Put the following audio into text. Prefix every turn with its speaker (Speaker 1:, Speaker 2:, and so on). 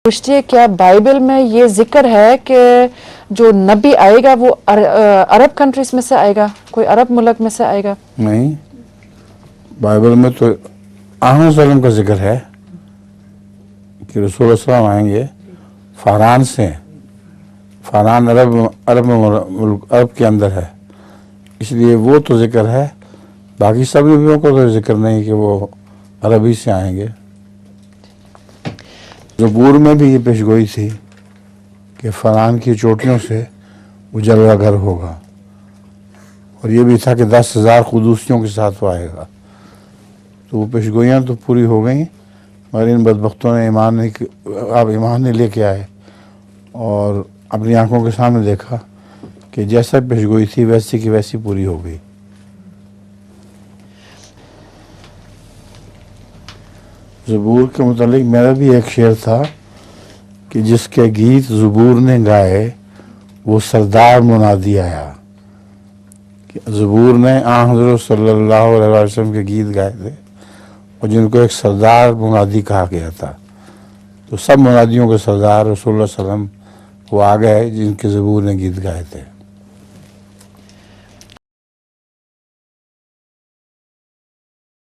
Speaker 1: پوچھتی ہے کیا بائبل میں یہ ذکر ہے کہ جو نبی آئے گا وہ عرب کنٹریز میں سے آئے گا، کوئی عرب ملک میں سے آئے گا؟
Speaker 2: نہیں، بائبل میں تو آن وسلم کا ذکر ہے کہ رسول اللہ صلی اللہ علیہ وسلم آئیں گے فاران سے. فاران عرب کے اندر ہے، اس لیے وہ تو ذکر ہے. باقی سب نبیوں کو تو ذکر نہیں کہ وہ عربی سے آئیں گے. زبور میں بھی یہ پیشگوئی تھی کہ فاران کی چوٹیوں سے وہ جلوہ گھر ہوگا، اور یہ بھی تھا کہ 10,000 قدوسیوں کے ساتھ وہ آئے گا. تو وہ پیشگوئیاں تو پوری ہو گئیں، مگر ان بدبختوں نے ایمان نہیں لے کے آئے اور اپنی آنکھوں کے سامنے دیکھا کہ جیسا پیشگوئی تھی ویسی کی ویسی پوری ہو گئی. زبور کے متعلق میرا بھی ایک شعر تھا کہ جس کے گیت زبور نے گائے وہ سردار منادی آیا. زبور نے آن حضرت صلی اللہ علیہ وسلم کے گیت گائے تھے اور جن کو ایک سردار منادی کہا گیا تھا. تو سب منادیوں کے سردار رسول اللہ صلی اللہ علیہ وسلم وہ آ گئے جن کے زبور نے گیت گائے تھے.